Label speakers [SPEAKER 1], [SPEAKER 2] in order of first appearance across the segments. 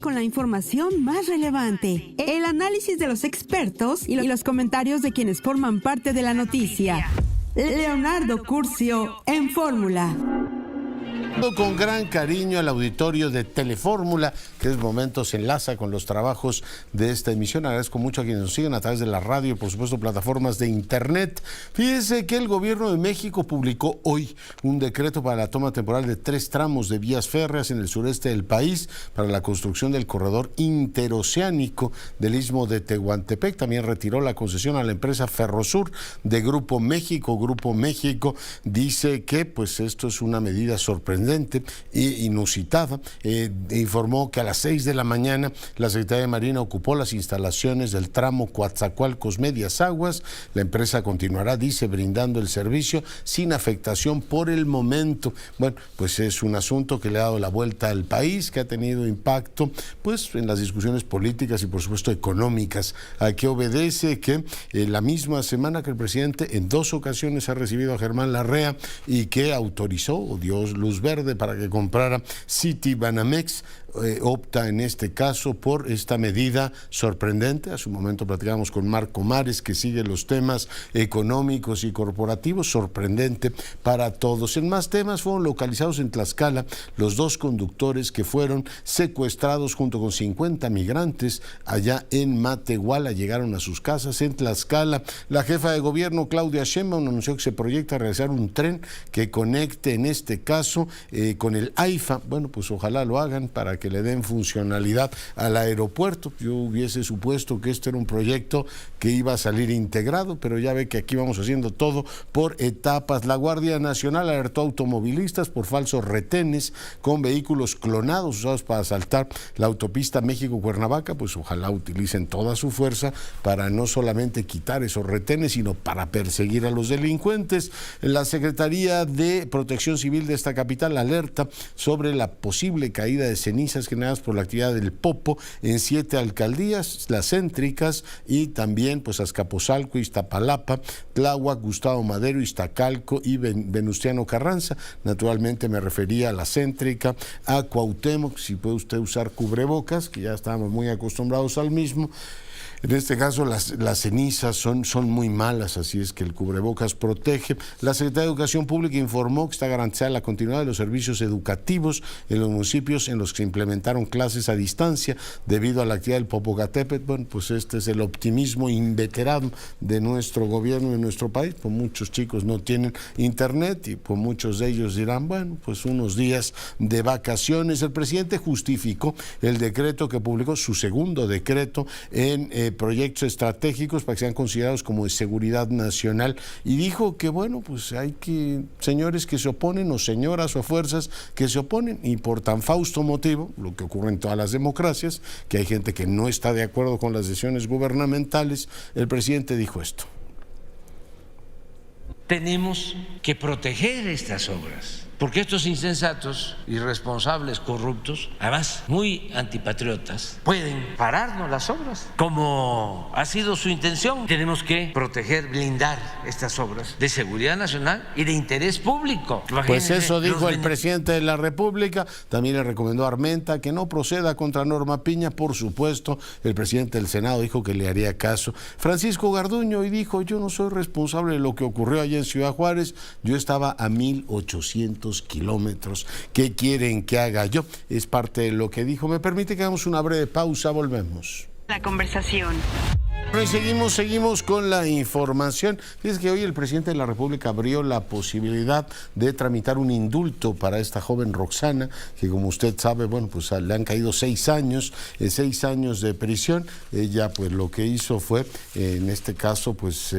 [SPEAKER 1] Con la información más relevante, el análisis de los expertos y los comentarios de quienes forman parte de la noticia. Leonardo Curcio en Fórmula.
[SPEAKER 2] Con gran cariño al auditorio de Telefórmula, que es momento se enlaza con los trabajos de esta emisión. Agradezco mucho a quienes nos siguen a través de la radio y por supuesto plataformas de internet. Fíjese que el gobierno de México publicó hoy un decreto para la toma temporal de 3 tramos de vías férreas en el sureste del país para la construcción del corredor interoceánico del Istmo de Tehuantepec. También retiró la concesión a la empresa Ferrosur de Grupo México. Grupo México dice que pues esto es una medida sorprendente e inusitada. Informó que a las 6 de la mañana la Secretaría de Marina ocupó las instalaciones del tramo Coatzacoalcos-Medias Aguas. La empresa continuará, dice, brindando el servicio sin afectación por el momento. Bueno, pues es un asunto que le ha dado la vuelta al país, que ha tenido impacto pues en las discusiones políticas y por supuesto económicas. ¿A qué obedece? Que la misma semana que el presidente en 2 ocasiones ha recibido a Germán Larrea y que autorizó o dio luz verde para que comprara Citibanamex, opta en este caso por esta medida sorprendente. A su momento platicamos con Marco Mares, que sigue los temas económicos y corporativos, sorprendente para todos. En más temas, fueron localizados en Tlaxcala los 2 conductores que fueron secuestrados junto con 50 migrantes allá en Matehuala. Llegaron a sus casas en Tlaxcala. La jefa de gobierno, Claudia Sheinbaum, anunció que se proyecta realizar un tren que conecte en este caso con el AIFA. Bueno, pues ojalá lo hagan para que le den funcionalidad al aeropuerto. Yo hubiese supuesto que este era un proyecto que iba a salir integrado, pero ya ve que aquí vamos haciendo todo por etapas. La Guardia Nacional alertó a automovilistas por falsos retenes con vehículos clonados usados para asaltar la autopista México-Cuernavaca. Pues ojalá utilicen toda su fuerza para no solamente quitar esos retenes, sino para perseguir a los delincuentes. La Secretaría de Protección Civil de esta capital alerta sobre la posible caída de cenizas generadas por la actividad del Popo en 7 alcaldías, las céntricas, y también pues Azcapotzalco, Iztapalapa, Tláhuac, Gustavo Madero, Iztacalco y Venustiano Carranza. Naturalmente me refería a la céntrica, a Cuauhtémoc. Si puede usted usar cubrebocas, que ya estamos muy acostumbrados al mismo. En este caso las cenizas son muy malas, así es que el cubrebocas protege. La Secretaría de Educación Pública informó que está garantizada la continuidad de los servicios educativos en los municipios en los que se implementaron clases a distancia debido a la actividad del Popocatépetl. Bueno, pues este es el optimismo inveterado de nuestro gobierno y de nuestro país. Pues muchos chicos no tienen internet y pues muchos de ellos dirán, bueno, pues unos días de vacaciones. El presidente justificó el decreto que publicó, su segundo decreto en proyectos estratégicos para que sean considerados como de seguridad nacional, y dijo que bueno, pues hay que señores que se oponen o señoras o fuerzas que se oponen, y por tan fausto motivo, lo que ocurre en todas las democracias, que hay gente que no está de acuerdo con las decisiones gubernamentales, el presidente dijo esto.
[SPEAKER 3] Tenemos que proteger estas obras, porque estos insensatos, irresponsables, corruptos, además muy antipatriotas, pueden pararnos las obras, como ha sido su intención. Tenemos que proteger, blindar estas obras de seguridad nacional y de interés público.
[SPEAKER 2] Pues eso dijo el presidente de la República. También le recomendó a Armenta que no proceda contra Norma Piña. Por supuesto, el presidente del Senado dijo que le haría caso. Francisco Garduño y dijo, yo no soy responsable de lo que ocurrió allá en Ciudad Juárez, yo estaba a 1,800 kilómetros. ¿Qué quieren que haga yo? Es parte de lo que dijo. Me permite que hagamos una breve pausa, volvemos.
[SPEAKER 1] La conversación.
[SPEAKER 2] Bueno, y seguimos con la información. Fíjense que hoy el presidente de la República abrió la posibilidad de tramitar un indulto para esta joven Roxana, que como usted sabe, bueno, pues le han caído 6 años de prisión. Ella pues lo que hizo fue, en este caso, pues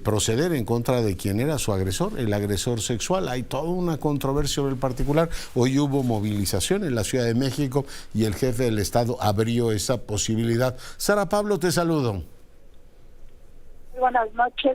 [SPEAKER 2] proceder en contra de quien era su agresor, el agresor sexual. Hay toda una controversia sobre el particular. Hoy hubo movilización en la Ciudad de México y el jefe del Estado abrió esa posibilidad. Sara Pablo, te saludo.
[SPEAKER 4] Buenas noches.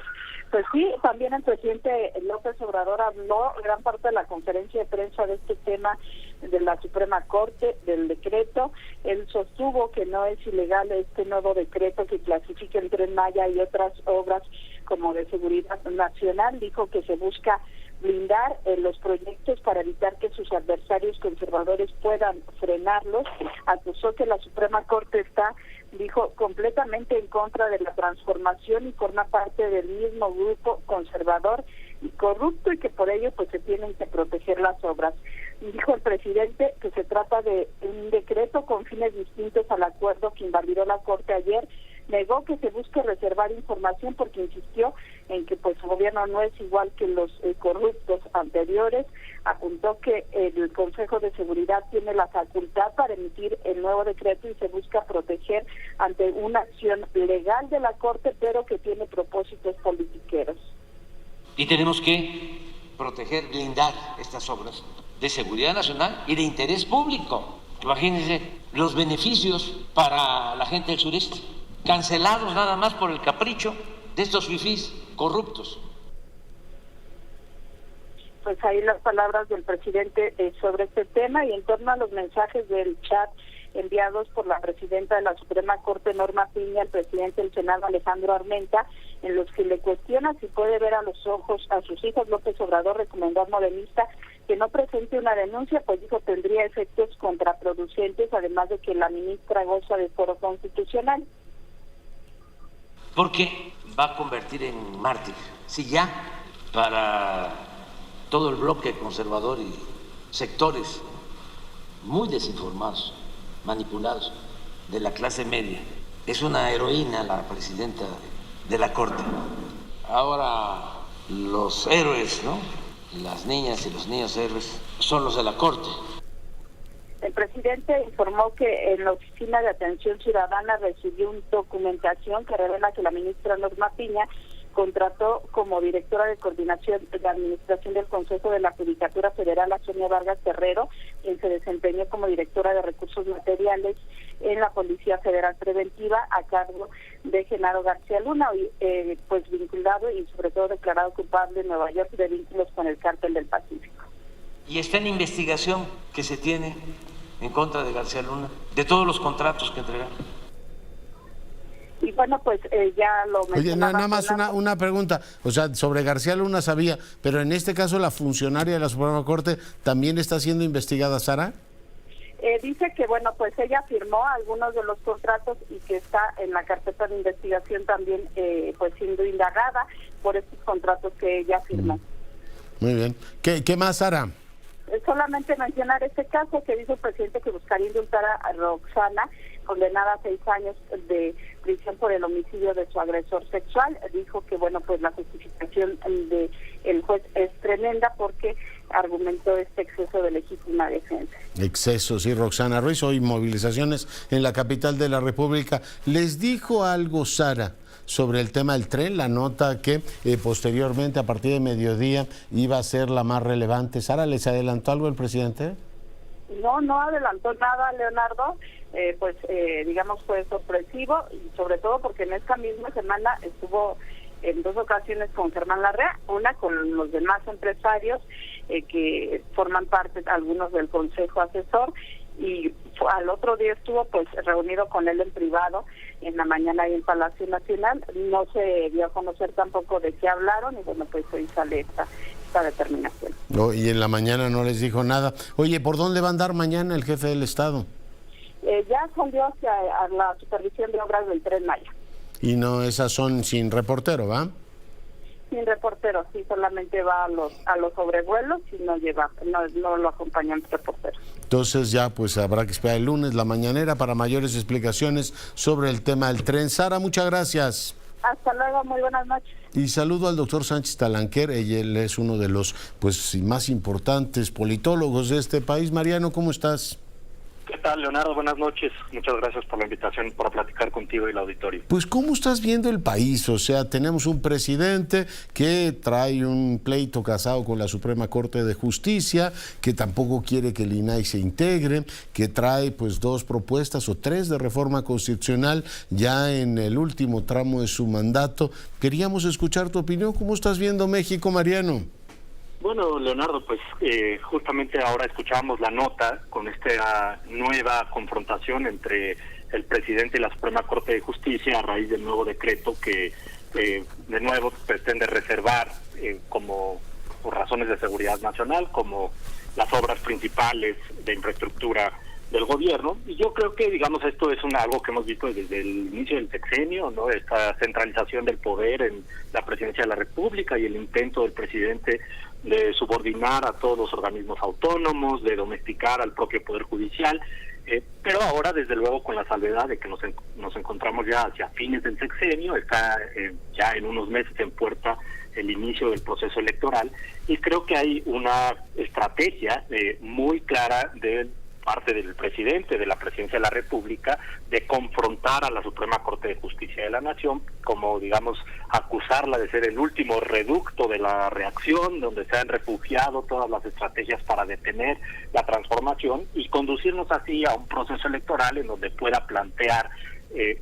[SPEAKER 4] Pues sí, también el presidente López Obrador habló gran parte de la conferencia de prensa de este tema de la Suprema Corte, del decreto. Él sostuvo que no es ilegal este nuevo decreto que clasifica el Tren Maya y otras obras como de seguridad nacional. Dijo que se busca blindar los proyectos para evitar que sus adversarios conservadores puedan frenarlos. Acusó que la Suprema Corte está, dijo, completamente en contra de la transformación y forma parte del mismo grupo conservador y corrupto, y que por ello pues se tienen que proteger las obras. Dijo el presidente que se trata de un decreto con fines distintos al acuerdo que invalidó la Corte ayer. Negó que se busque reservar información porque insistió en que pues su gobierno no es igual que los corruptos anteriores. Apuntó que el Consejo de Seguridad tiene la facultad para emitir el nuevo decreto y se busca proteger ante una acción legal de la Corte, pero que tiene propósitos politiqueros.
[SPEAKER 3] Y tenemos que proteger, blindar estas obras de seguridad nacional y de interés público. Imagínense los beneficios para la gente del sureste, cancelados nada más por el capricho de estos fifís corruptos.
[SPEAKER 4] Pues ahí las palabras del presidente sobre este tema. Y en torno a los mensajes del chat enviados por la presidenta de la Suprema Corte, Norma Piña, al presidente del Senado, Alejandro Armenta, en los que le cuestiona si puede ver a los ojos a sus hijos, López Obrador recomendó al morenista que no presente una denuncia, pues dijo tendría efectos contraproducentes, además de que la ministra goza de foro constitucional.
[SPEAKER 3] Porque va a convertir en mártir, si ya para todo el bloque conservador y sectores muy desinformados, manipulados de la clase media, es una heroína la presidenta de la Corte. Ahora los héroes, ¿no? Las niñas y los niños héroes son los de la Corte.
[SPEAKER 4] El presidente informó que en la Oficina de Atención Ciudadana recibió una documentación que revela que la ministra Norma Piña contrató como directora de coordinación de administración del Consejo de la Judicatura Federal a Sonia Vargas Terrero, quien se desempeñó como directora de recursos materiales en la Policía Federal Preventiva a cargo de Genaro García Luna, pues vinculado y sobre todo declarado culpable en Nueva York de vínculos con el Cártel del Pacífico.
[SPEAKER 3] Y está en investigación que se tiene en contra de García Luna, de todos los contratos que entregaron.
[SPEAKER 4] Y bueno, pues ya lo mencionaba.
[SPEAKER 2] Oye, nada más una pregunta, o sea, sobre García Luna sabía, pero en este caso la funcionaria de la Suprema Corte también está siendo investigada, Sara.
[SPEAKER 4] Dice que, bueno, pues ella firmó algunos de los contratos y que está en la carpeta de investigación también, pues siendo indagada por estos contratos que ella firmó.
[SPEAKER 2] Muy bien. ¿Qué más, Sara?
[SPEAKER 4] Solamente mencionar este caso que dijo el presidente que buscaría indultar a Roxana, condenada a 6 años de prisión por el homicidio de su agresor sexual. Dijo que, bueno, pues la justificación de el juez es tremenda porque argumentó este exceso de legítima defensa.
[SPEAKER 2] Exceso, sí, Roxana Ruiz. Hoy movilizaciones en la capital de la República. ¿Les dijo algo, Sara, sobre el tema del tren? La nota que posteriormente, a partir de mediodía, iba a ser la más relevante. Sara, ¿les adelantó algo el presidente?
[SPEAKER 4] No adelantó nada, Leonardo. Digamos, fue sorpresivo, y sobre todo porque en esta misma semana estuvo en 2 ocasiones con Germán Larrea, una con los demás empresarios que forman parte, algunos del Consejo Asesor, y al otro día estuvo pues reunido con él en privado en la mañana ahí en Palacio Nacional. No se dio a conocer tampoco de qué hablaron, y bueno, pues hoy sale esta determinación.
[SPEAKER 2] Y en la mañana no les dijo nada. Oye, ¿por dónde va a andar mañana el jefe del Estado?
[SPEAKER 4] Ya salió hacia la supervisión de obras del Tren Maya.
[SPEAKER 2] Y no, esas son sin reportero, ¿va?
[SPEAKER 4] Sin reportero, sí, solamente va a los sobrevuelos y no lo acompañan reporteros.
[SPEAKER 2] Entonces ya pues habrá que esperar el lunes la mañanera para mayores explicaciones sobre el tema del tren. Sara, muchas gracias.
[SPEAKER 4] Hasta luego, muy buenas noches.
[SPEAKER 2] Y saludo al doctor Sánchez Talanquer, él es uno de los más importantes politólogos de este país. Mariano, ¿cómo estás?
[SPEAKER 5] ¿Qué tal, Leonardo? Buenas noches. Muchas gracias por la invitación, por platicar contigo y el auditorio.
[SPEAKER 2] Pues, ¿cómo estás viendo el país? O sea, tenemos un presidente que trae un pleito casado con la Suprema Corte de Justicia, que tampoco quiere que el INAI se integre, que trae 2 propuestas o 3 de reforma constitucional ya en el último tramo de su mandato. Queríamos escuchar tu opinión. ¿Cómo estás viendo México, Mariano?
[SPEAKER 5] Bueno, Leonardo, pues justamente ahora escuchábamos la nota con esta nueva confrontación entre el presidente y la Suprema Corte de Justicia a raíz del nuevo decreto que de nuevo pretende reservar como por razones de seguridad nacional, como las obras principales de infraestructura del gobierno. Y yo creo que, digamos, esto es algo que hemos visto desde el inicio del sexenio, ¿no? Esta centralización del poder en la presidencia de la República y el intento del presidente de subordinar a todos los organismos autónomos, de domesticar al propio Poder Judicial, pero ahora, desde luego, con la salvedad de que nos encontramos ya hacia fines del sexenio, está ya en unos meses en puerta el inicio del proceso electoral, y creo que hay una estrategia muy clara de parte del presidente, de la presidencia de la República, de confrontar a la Suprema Corte de Justicia de la Nación, como, digamos, acusarla de ser el último reducto de la reacción, donde se han refugiado todas las estrategias para detener la transformación, y conducirnos así a un proceso electoral en donde pueda plantear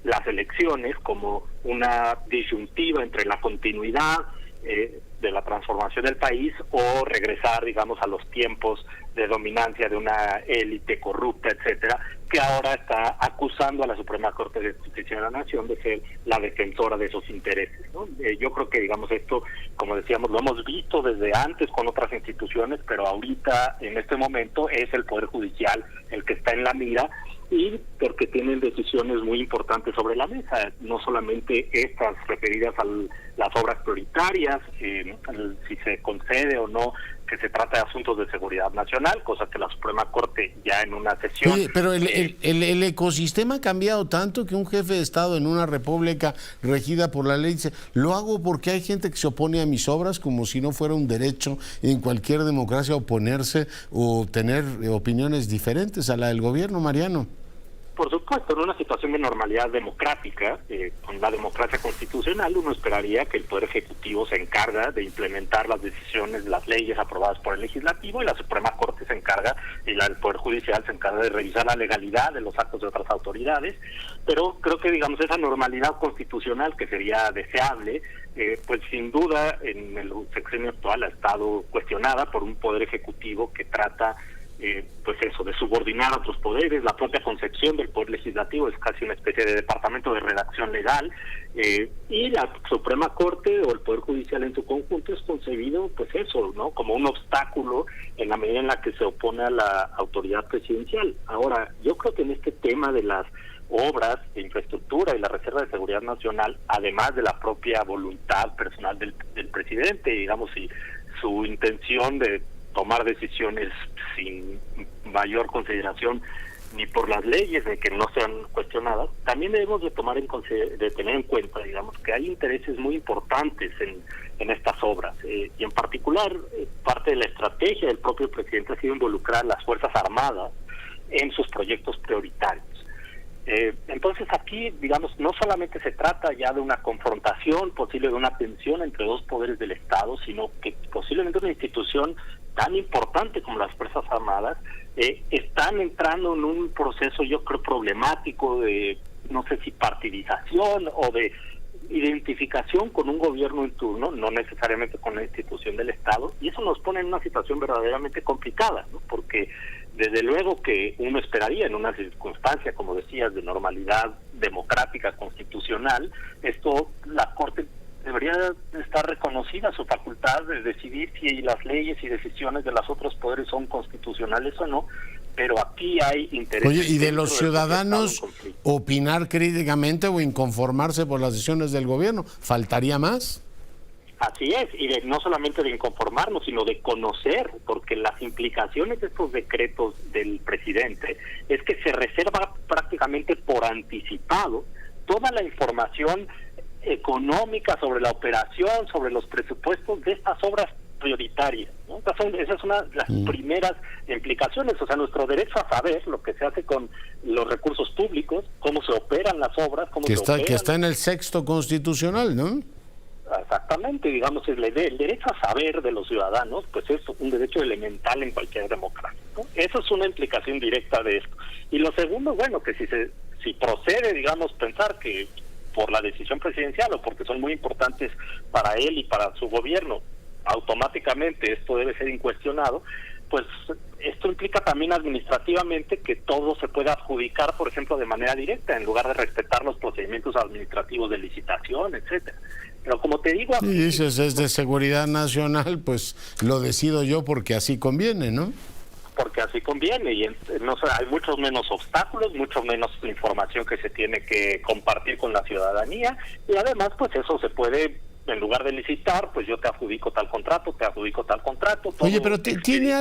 [SPEAKER 5] las elecciones como una disyuntiva entre la continuidad de la transformación del país o regresar, digamos, a los tiempos de dominancia de una élite corrupta, etcétera, que ahora está acusando a la Suprema Corte de Justicia de la Nación de ser la defensora de esos intereses, ¿no? Yo creo que, digamos, esto, como decíamos, lo hemos visto desde antes con otras instituciones, pero ahorita, en este momento, es el Poder Judicial el que está en la mira, y porque tienen decisiones muy importantes sobre la mesa, no solamente estas referidas a las obras prioritarias, si se concede o no que se trata de asuntos de seguridad nacional, cosa que la Suprema Corte ya en una sesión...
[SPEAKER 2] Oye, pero el ecosistema ha cambiado tanto que un jefe de Estado en una república regida por la ley dice, lo hago porque hay gente que se opone a mis obras, como si no fuera un derecho en cualquier democracia oponerse o tener opiniones diferentes a la del gobierno, Mariano.
[SPEAKER 5] Por supuesto, en una situación de normalidad democrática, con la democracia constitucional, uno esperaría que el Poder Ejecutivo se encarga de implementar las decisiones, las leyes aprobadas por el Legislativo, y la Suprema Corte se encarga, y el Poder Judicial se encarga de revisar la legalidad de los actos de otras autoridades. Pero creo que, digamos, esa normalidad constitucional que sería deseable, pues sin duda en el sexenio actual ha estado cuestionada por un Poder Ejecutivo que trata pues eso, de subordinar a otros poderes. La propia concepción del Poder Legislativo es casi una especie de departamento de redacción legal, y la Suprema Corte o el Poder Judicial en su conjunto es concebido, pues eso, ¿no?, como un obstáculo en la medida en la que se opone a la autoridad presidencial. Ahora, yo creo que en este tema de las obras de infraestructura y la Reserva de Seguridad Nacional, además de la propia voluntad personal del presidente, digamos, y su intención de tomar decisiones sin mayor consideración ni por las leyes de que no sean cuestionadas, también debemos de tener en cuenta, digamos, que hay intereses muy importantes en estas obras, y en particular parte de la estrategia del propio presidente ha sido involucrar a las Fuerzas Armadas en sus proyectos prioritarios. Entonces aquí, digamos, no solamente se trata ya de una confrontación posible, de una tensión entre dos poderes del Estado, sino que posiblemente una institución tan importante como las Fuerzas Armadas están entrando en un proceso, yo creo, problemático de, no sé si partidización o de identificación con un gobierno en turno, no necesariamente con la institución del Estado, y eso nos pone en una situación verdaderamente complicada, ¿no? Porque desde luego que uno esperaría en una circunstancia, como decías, de normalidad democrática, constitucional, la Corte debería estar reconocida su facultad de decidir si las leyes y decisiones de los otros poderes son constitucionales o no, pero aquí hay intereses...
[SPEAKER 2] Oye, ¿y de los ciudadanos opinar críticamente o inconformarse por las decisiones del gobierno? ¿Faltaría más?
[SPEAKER 5] Así es, y no solamente de inconformarnos, sino de conocer, porque las implicaciones de estos decretos del presidente es que se reserva prácticamente por anticipado toda la información económica sobre la operación, sobre los presupuestos de estas obras prioritarias, ¿no? Esa es una de las primeras implicaciones, o sea, nuestro derecho a saber lo que se hace con los recursos públicos, cómo se operan las obras,
[SPEAKER 2] que está en el 6º constitucional, ¿no?
[SPEAKER 5] Exactamente, digamos, el derecho a saber de los ciudadanos, pues es un derecho elemental en cualquier democracia, ¿no? Eso es una implicación directa de esto. Y lo segundo, bueno, que si procede, digamos, pensar que por la decisión presidencial o porque son muy importantes para él y para su gobierno, automáticamente esto debe ser incuestionado, pues esto implica también administrativamente que todo se pueda adjudicar, por ejemplo, de manera directa, en lugar de respetar los procedimientos administrativos de licitación, etcétera. Pero como te digo...
[SPEAKER 2] Y dices, es de seguridad nacional, pues lo decido yo porque así conviene, ¿no?
[SPEAKER 5] Porque así conviene, y no sé, hay muchos menos obstáculos, mucho menos información que se tiene que compartir con la ciudadanía, y además pues eso se puede, en lugar de licitar, pues yo te adjudico tal contrato.
[SPEAKER 2] Oye, pero tiene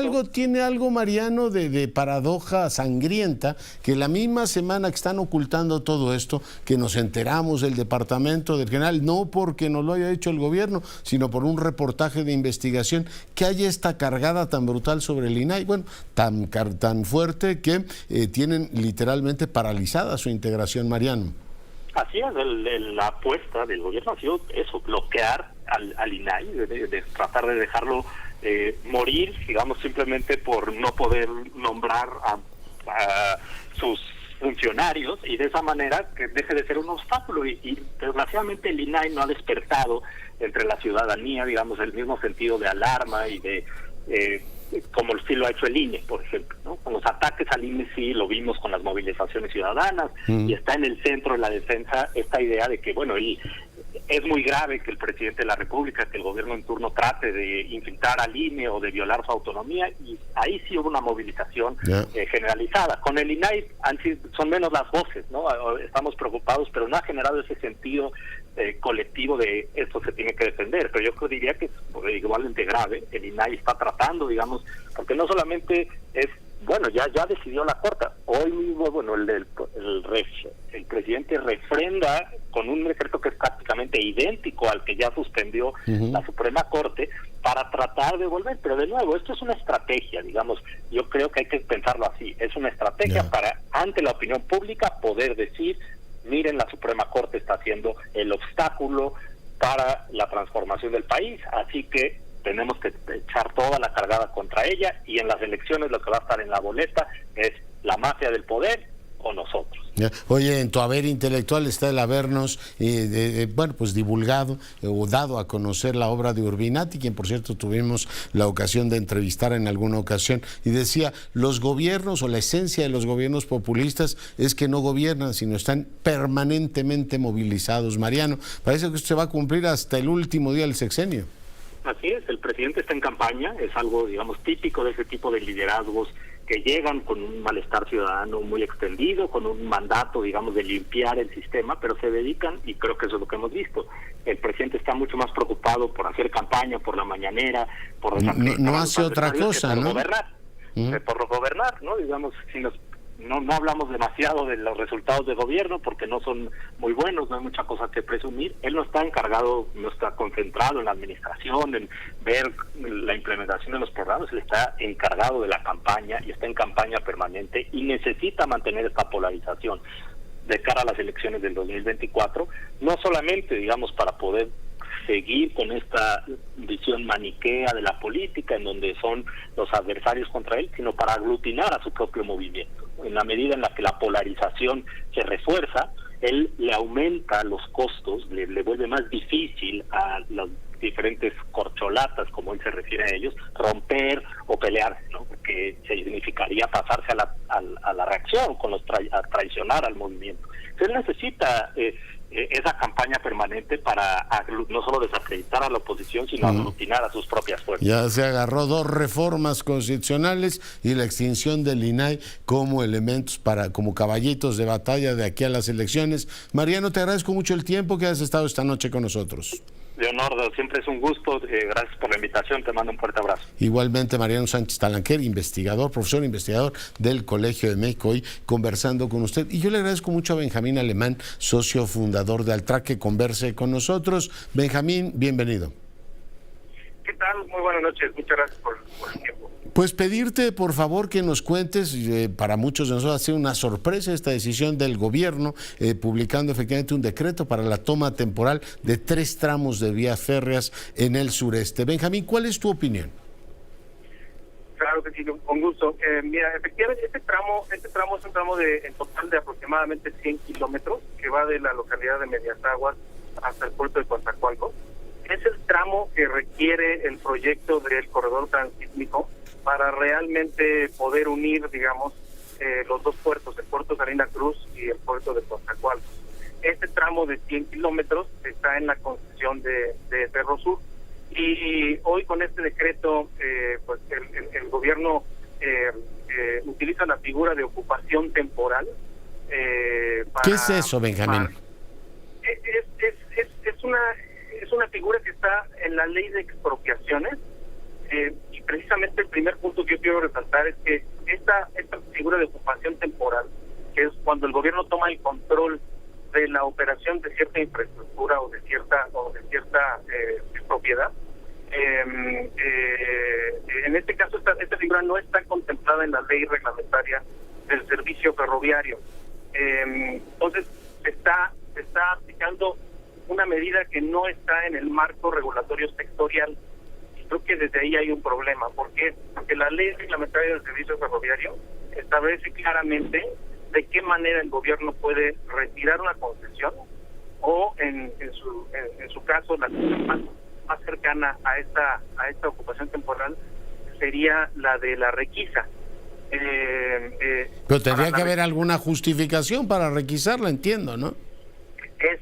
[SPEAKER 2] algo, Mariano, de paradoja sangrienta, que la misma semana que están ocultando todo esto, que nos enteramos del Departamento del General, no porque nos lo haya hecho el gobierno, sino por un reportaje de investigación, que haya esta cargada tan brutal sobre el INAI, bueno, tan fuerte que tienen literalmente paralizada su integración, Mariano.
[SPEAKER 5] Así es, la apuesta del gobierno ha sido eso, bloquear al INAI, de tratar de dejarlo morir, digamos, simplemente por no poder nombrar a sus funcionarios, y de esa manera que deje de ser un obstáculo. Y desgraciadamente el INAI no ha despertado entre la ciudadanía, digamos, el mismo sentido de alarma y de... como sí lo ha hecho el INE, por ejemplo, ¿no? Con los ataques al INE sí lo vimos con las movilizaciones ciudadanas, y está en el centro de la defensa esta idea de que, bueno, y es muy grave que el presidente de la República, que el gobierno en turno trate de infiltrar al INE o de violar su autonomía, y ahí sí hubo una movilización generalizada. Con el INAI son menos las voces, ¿no? Estamos preocupados, pero no ha generado ese sentido colectivo de esto se tiene que defender. Pero yo diría que es igualmente grave. El INAI está tratando, digamos, porque no solamente es, bueno, ya decidió la Corte. Hoy mismo, bueno, el presidente refrenda con un decreto que es prácticamente idéntico al que ya suspendió la Suprema Corte, para tratar de volver. Pero de nuevo, esto es una estrategia, digamos, yo creo que hay que pensarlo así, es una estrategia para, ante la opinión pública, poder decir, miren, la Suprema Corte está haciendo el obstáculo para la transformación del país, así que tenemos que echar toda la cargada contra ella, y en las elecciones lo que va a estar en la boleta es la mafia del poder o nosotros.
[SPEAKER 2] Oye, en tu haber intelectual está el habernos, pues divulgado o dado a conocer la obra de Urbinati, quien por cierto tuvimos la ocasión de entrevistar en alguna ocasión, y decía, los gobiernos o la esencia de los gobiernos populistas es que no gobiernan, sino están permanentemente movilizados. Mariano, parece que esto se va a cumplir hasta el último día del sexenio.
[SPEAKER 5] Así es, el presidente está en campaña, es algo, digamos, típico de ese tipo de liderazgos que llegan con un malestar ciudadano muy extendido, con un mandato, digamos, de limpiar el sistema, pero se dedican, y creo que eso es lo que hemos visto, el presidente está mucho más preocupado por hacer campaña, por la mañanera, por...
[SPEAKER 2] No hace otra cosa, ¿no?
[SPEAKER 5] Por gobernar, ¿no? Digamos, si no hablamos demasiado de los resultados de gobierno porque no son muy buenos, no hay mucha cosa que presumir. Él no está encargado, no está concentrado en la administración, en ver la implementación de los programas. Él está encargado de la campaña y está en campaña permanente, y necesita mantener esta polarización de cara a las elecciones del 2024, no solamente, digamos, para poder seguir con esta visión maniquea de la política en donde son los adversarios contra él, sino para aglutinar a su propio movimiento. En la medida en la que la polarización se refuerza, él le aumenta los costos, le vuelve más difícil a las diferentes corcholatas, como él se refiere a ellos, romper o pelearse, ¿no? Porque significaría pasarse a la reacción, a traicionar al movimiento. Entonces él necesita esa campaña permanente para no solo desacreditar a la oposición, sino aglutinar a sus propias fuerzas.
[SPEAKER 2] Ya se agarró 2 reformas constitucionales y la extinción del INAI como elementos como caballitos de batalla de aquí a las elecciones. Mariano, te agradezco mucho el tiempo que has estado esta noche con nosotros.
[SPEAKER 5] Leonardo, siempre es un gusto, gracias por la invitación, te mando un fuerte abrazo.
[SPEAKER 2] Igualmente, Mariano Sánchez Talanquer, profesor investigador del Colegio de México, hoy conversando con usted. Y yo le agradezco mucho a Benjamín Alemán, socio fundador de Altrac, que converse con nosotros. Benjamín, bienvenido.
[SPEAKER 6] ¿Qué tal? Muy buenas noches, muchas gracias por el tiempo.
[SPEAKER 2] Pues pedirte, por favor, que nos cuentes, para muchos de nosotros ha sido una sorpresa esta decisión del gobierno, publicando efectivamente un decreto para la toma temporal de 3 tramos de vías férreas en el sureste. Benjamín, ¿cuál es tu opinión?
[SPEAKER 6] Claro que sí, con gusto. Mira, efectivamente, este tramo es un tramo en total de aproximadamente 100 kilómetros, que va de la localidad de Mediasaguas hasta el puerto de Coatzacoalcos. Es el tramo que requiere el proyecto del corredor transísmico para realmente poder unir, digamos, los 2 puertos, el puerto Salina Cruz y el puerto de Coatzacoalcos. este tramo de 100 kilómetros está en la concesión de Ferrosur. Y hoy con este decreto, pues el gobierno utiliza la figura de ocupación temporal.
[SPEAKER 2] ¿Qué es eso, Benjamín?
[SPEAKER 6] Es una figura que está en la ley de expropiaciones, y precisamente el primer punto que yo quiero resaltar es que esta figura de ocupación temporal, que es cuando el gobierno toma el control de la operación de cierta infraestructura o de cierta propiedad. En este caso esta figura no está contemplada en la ley reglamentaria del servicio ferroviario. Entonces se está aplicando una medida que no está en el marco regulatorio sectorial. Y creo que desde ahí hay un problema. ¿Por qué? Porque la ley reglamentaria del servicio ferroviario establece claramente de qué manera el gobierno puede retirar una concesión o en su caso la más cercana a esta ocupación temporal sería la de la requisa.
[SPEAKER 2] Pero tendría que haber alguna justificación para requisarla, entiendo, ¿no?
[SPEAKER 6] Es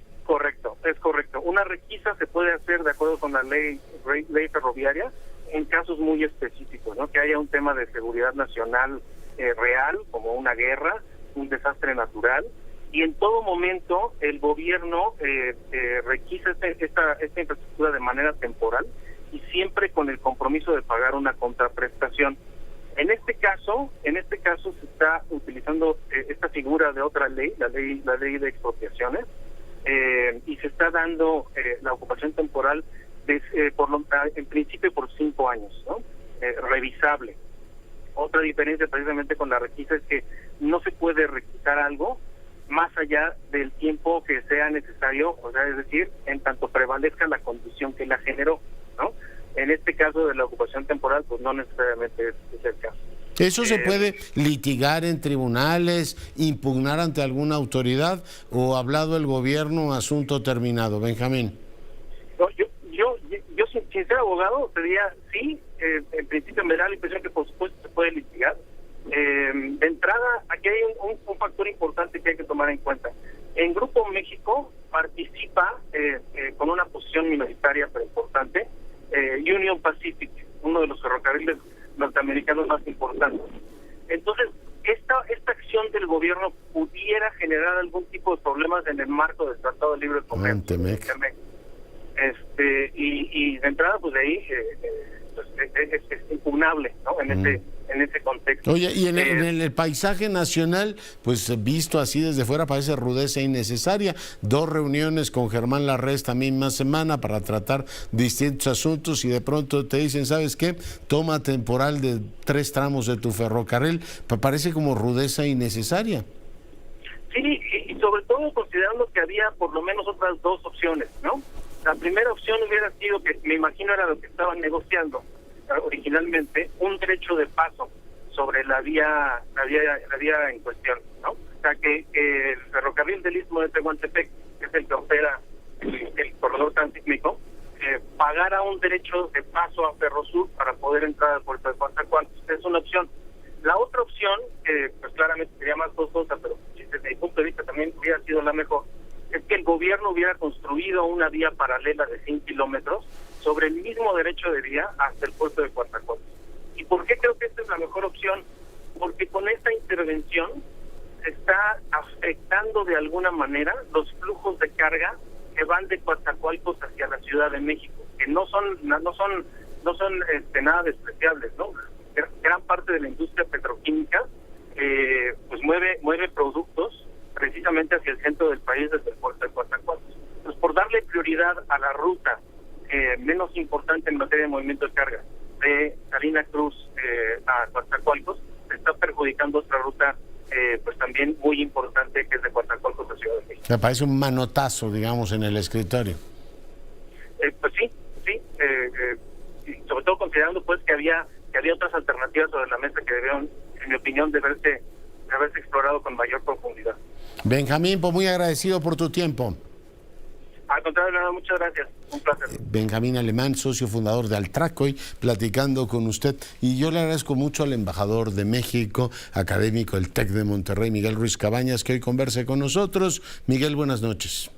[SPEAKER 6] correcto. Una requisa se puede hacer de acuerdo con la ley ferroviaria en casos muy específicos, ¿no? Que haya un tema de seguridad nacional real, como una guerra, un desastre natural, y en todo momento el gobierno requisa esta infraestructura de manera temporal y siempre con el compromiso de pagar una contraprestación. En este caso se está utilizando esta figura de otra ley, la ley de expropiaciones, y se está dando la ocupación temporal en principio por 5 años, ¿no? Revisable. Otra diferencia precisamente con la requisa es que no se puede requisar algo más allá del tiempo que sea necesario, o sea, es decir, en tanto prevalezca la condición que la generó, ¿no? En este caso de la ocupación temporal, pues no necesariamente es el caso.
[SPEAKER 2] ¿Eso se puede litigar en tribunales, impugnar ante alguna autoridad, o hablado el gobierno, asunto terminado? Benjamín.
[SPEAKER 6] No, yo sin ser abogado, sería sí, en principio me da la impresión que por supuesto se puede litigar. De entrada, aquí hay un factor importante que hay que tomar en cuenta. En Grupo México participa con una posición minoritaria pero importante Union Pacific, uno de los ferrocarriles norteamericanos más importantes. Entonces, esta acción del gobierno pudiera generar algún tipo de problemas en el marco del Tratado de Libre Comercio. Y de entrada, pues de ahí es impugnable, ¿no? En ese contexto.
[SPEAKER 2] Oye, y en el paisaje nacional, pues visto así desde fuera, parece rudeza innecesaria. 2 reuniones con Germán Larrea esta misma semana para tratar distintos asuntos, y de pronto te dicen, ¿sabes qué? Toma temporal de 3 tramos de tu ferrocarril. Parece como rudeza innecesaria.
[SPEAKER 6] Sí, y sobre todo considerando que había por lo menos otras 2 opciones, ¿no? La primera opción hubiera sido, que me imagino era lo que estaban negociando originalmente, un derecho de paso sobre la vía en cuestión, ¿no? O sea, que el ferrocarril del Istmo de Tehuantepec, que es el que opera el corredor transísmico, pagara un derecho de paso a Ferrosur para poder entrar al puerto de Coatzacoalcos. Es una opción. La otra opción, pues claramente sería más costosa, pero desde mi punto de vista también hubiera sido la mejor, es que el gobierno hubiera construido una vía paralela de 100 kilómetros sobre el mismo derecho de vía hasta el puerto de Coatzacoalcos. ¿Y por qué creo que esta es la mejor opción? Porque con esta intervención se está afectando de alguna manera los flujos de carga que van de Coatzacoalcos hacia la Ciudad de México, que no son nada despreciables, ¿no? Gran parte de la industria petroquímica pues mueve productos precisamente hacia el centro del país desde el puerto de Coatzacoalcos. Pues por darle prioridad a la ruta menos importante en materia de movimiento de carga de Salina Cruz a Coatzacoalcos, se está perjudicando otra ruta pues también muy importante, que es de Coatzacoalcos a Ciudad de México.
[SPEAKER 2] Me parece un manotazo, digamos, en el escritorio.
[SPEAKER 6] Pues sí, y sobre todo considerando pues que había otras alternativas sobre la mesa que debieron, en mi opinión, de haberse explorado con mayor profundidad.
[SPEAKER 2] Benjamín, pues muy agradecido por tu tiempo.
[SPEAKER 6] Al contrario, Leonardo, muchas gracias. Un placer.
[SPEAKER 2] Benjamín Alemán, socio fundador de Altracoy, platicando con usted. Y yo le agradezco mucho al embajador de México, académico del TEC de Monterrey, Miguel Ruiz Cabañas, que hoy converse con nosotros. Miguel, buenas noches.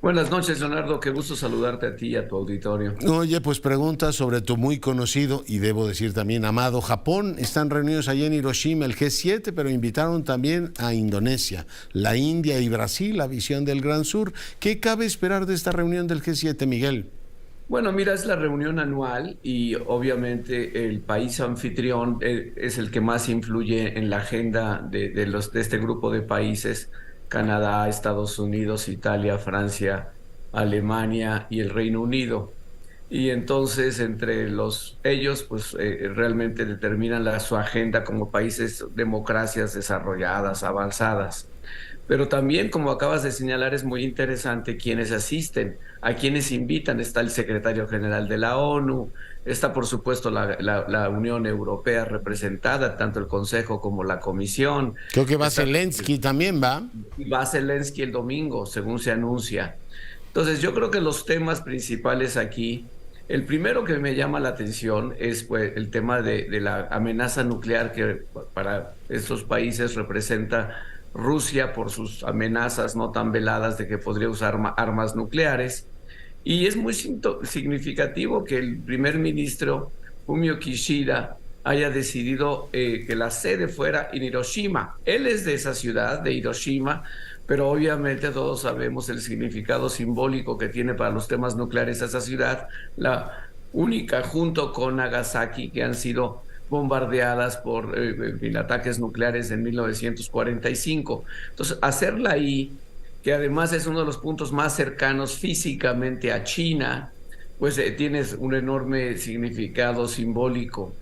[SPEAKER 7] Buenas noches, Leonardo. Qué gusto saludarte a ti y a tu auditorio.
[SPEAKER 2] Oye, pues preguntas sobre tu muy conocido y debo decir también amado Japón. Están reunidos allí en Hiroshima el G7, pero invitaron también a Indonesia, la India y Brasil, la visión del Gran Sur. ¿Qué cabe esperar de esta reunión del G7, Miguel?
[SPEAKER 7] Bueno, mira, es la reunión anual y obviamente el país anfitrión es el que más influye en la agenda de este grupo de países. Canadá, Estados Unidos, Italia, Francia, Alemania y el Reino Unido. Y entonces entre ellos pues realmente determinan su agenda como países, democracias desarrolladas, avanzadas. Pero también, como acabas de señalar, es muy interesante quienes asisten, a quienes invitan. Está el secretario general de la ONU, está por supuesto la Unión Europea representada, tanto el Consejo como la Comisión.
[SPEAKER 2] Creo que va Zelensky también, ¿va?
[SPEAKER 7] Va Zelensky el domingo, según se anuncia. Entonces yo creo que los temas principales aquí, el primero que me llama la atención es pues, el tema de la amenaza nuclear que para estos países representa Rusia por sus amenazas no tan veladas de que podría usar armas nucleares. Y es muy significativo que el primer ministro Fumio Kishida haya decidido que la sede fuera en Hiroshima. Él es de esa ciudad, de Hiroshima, pero obviamente todos sabemos el significado simbólico que tiene para los temas nucleares esa ciudad, la única junto con Nagasaki que han sido bombardeadas por ataques nucleares en 1945. Entonces, hacerla ahí, que además es uno de los puntos más cercanos físicamente a China, pues tiene un enorme significado simbólico.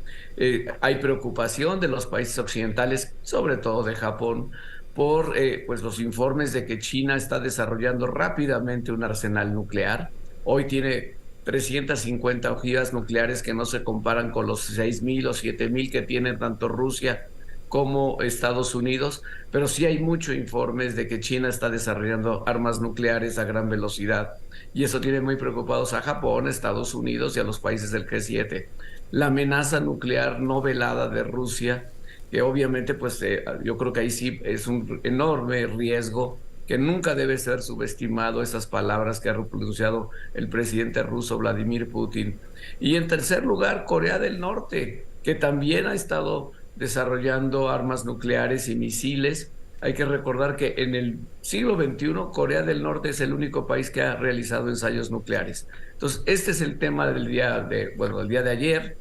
[SPEAKER 7] Hay preocupación de los países occidentales, sobre todo de Japón, por pues los informes de que China está desarrollando rápidamente un arsenal nuclear. Hoy tiene 350 ojivas nucleares que no se comparan con los 6.000 o 7.000 que tienen tanto Rusia como Estados Unidos, pero sí hay muchos informes de que China está desarrollando armas nucleares a gran velocidad y eso tiene muy preocupados a Japón, Estados Unidos y a los países del G7. La amenaza nuclear no velada de Rusia, que obviamente pues yo creo que ahí sí es un enorme riesgo que nunca debe ser subestimado, esas palabras que ha pronunciado el presidente ruso Vladimir Putin. Y en tercer lugar, Corea del Norte, que también ha estado desarrollando armas nucleares y misiles. Hay que recordar que en el siglo XXI Corea del Norte es el único país que ha realizado ensayos nucleares. Entonces, este es el tema del día de ayer,